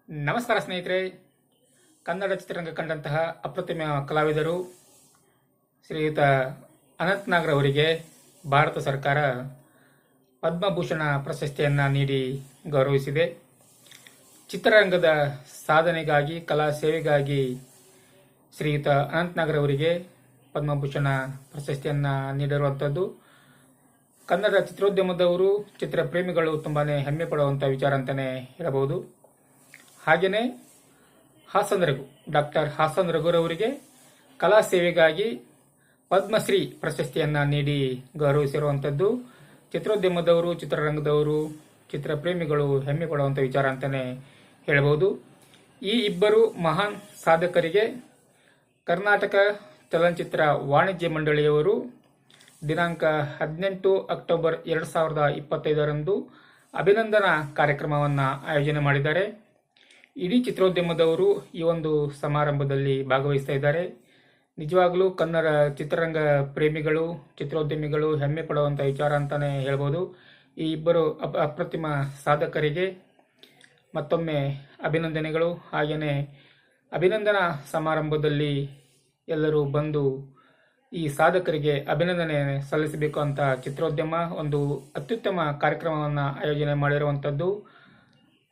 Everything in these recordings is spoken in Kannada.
ನಮಸ್ಕಾರ ಸ್ನೇಹಿತರೆ. ಕನ್ನಡ ಚಿತ್ರರಂಗ ಕಂಡಂತಹ ಅಪ್ರತಿಮ ಕಲಾವಿದರು ಶ್ರೀಯುತ ಅನಂತ್ ನಾಗ್ ಅವರಿಗೆ ಭಾರತ ಸರ್ಕಾರ ಪದ್ಮಭೂಷಣ ಪ್ರಶಸ್ತಿಯನ್ನು ನೀಡಿ ಗೌರವಿಸಿದೆ. ಚಿತ್ರರಂಗದ ಸಾಧನೆಗಾಗಿ, ಕಲಾ ಸೇವೆಗಾಗಿ ಶ್ರೀಯುತ ಅನಂತ್ ನಾಗ್ ಅವರಿಗೆ ಪದ್ಮಭೂಷಣ ಪ್ರಶಸ್ತಿಯನ್ನು ನೀಡಿರುವಂಥದ್ದು ಕನ್ನಡ ಚಿತ್ರೋದ್ಯಮದವರು, ಚಿತ್ರ ಪ್ರೇಮಿಗಳು ತುಂಬಾನೇ ಹೆಮ್ಮೆ ಪಡುವಂಥ ವಿಚಾರ ಅಂತಲೇ ಹೇಳಬಹುದು. ಹಾಗೆಯೇ ಡಾಕ್ಟರ್ ಹಾಸನ್ ರಘುರವರಿಗೆ ಕಲಾ ಸೇವೆಗಾಗಿ ಪದ್ಮಶ್ರೀ ಪ್ರಶಸ್ತಿಯನ್ನು ನೀಡಿ ಗೌರವಿಸಿರುವಂಥದ್ದು ಚಿತ್ರೋದ್ಯಮದವರು, ಚಿತ್ರರಂಗದವರು, ಚಿತ್ರ ಪ್ರೇಮಿಗಳು ಹೆಮ್ಮೆ ಪಡುವಂಥ ವಿಚಾರ ಅಂತಲೇ ಹೇಳಬಹುದು. ಈ ಇಬ್ಬರು ಮಹಾನ್ ಸಾಧಕರಿಗೆ ಕರ್ನಾಟಕ ಚಲನಚಿತ್ರ ವಾಣಿಜ್ಯ ಮಂಡಳಿಯವರು ದಿನಾಂಕ 18 ಅಕ್ಟೋಬರ್ 2025 ಅಭಿನಂದನಾ ಕಾರ್ಯಕ್ರಮವನ್ನು ಆಯೋಜನೆ ಮಾಡಿದ್ದಾರೆ. ಇಡೀ ಚಿತ್ರೋದ್ಯಮದವರು ಈ ಒಂದು ಸಮಾರಂಭದಲ್ಲಿ ಭಾಗವಹಿಸ್ತಾ ಇದ್ದಾರೆ. ನಿಜವಾಗಲೂ ಕನ್ನಡ ಚಿತ್ರರಂಗ ಪ್ರೇಮಿಗಳು, ಚಿತ್ರೋದ್ಯಮಿಗಳು ಹೆಮ್ಮೆ ಪಡುವಂಥ ವಿಚಾರ ಅಂತಲೇ ಹೇಳ್ಬೋದು. ಈ ಇಬ್ಬರು ಅಪ್ರತಿಮ ಸಾಧಕರಿಗೆ ಮತ್ತೊಮ್ಮೆ ಅಭಿನಂದನೆಗಳು. ಹಾಗೆಯೇ ಅಭಿನಂದನಾ ಸಮಾರಂಭದಲ್ಲಿ ಎಲ್ಲರೂ ಬಂದು ಈ ಸಾಧಕರಿಗೆ ಅಭಿನಂದನೆ ಸಲ್ಲಿಸಬೇಕು ಅಂತ ಚಿತ್ರೋದ್ಯಮ ಒಂದು ಅತ್ಯುತ್ತಮ ಕಾರ್ಯಕ್ರಮವನ್ನು ಆಯೋಜನೆ ಮಾಡಿರುವಂಥದ್ದು.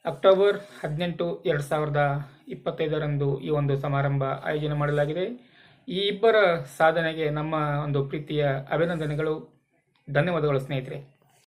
ಅಕ್ಟೋಬರ್ 18, 2025 ಈ ಒಂದು ಸಮಾರಂಭ ಆಯೋಜನೆ ಮಾಡಲಾಗಿದೆ. ಈ ಇಬ್ಬರ ಸಾಧನೆಗೆ ನಮ್ಮ ಒಂದು ಪ್ರೀತಿಯ ಅಭಿನಂದನೆಗಳು, ಧನ್ಯವಾದಗಳು ಸ್ನೇಹಿತರೆ.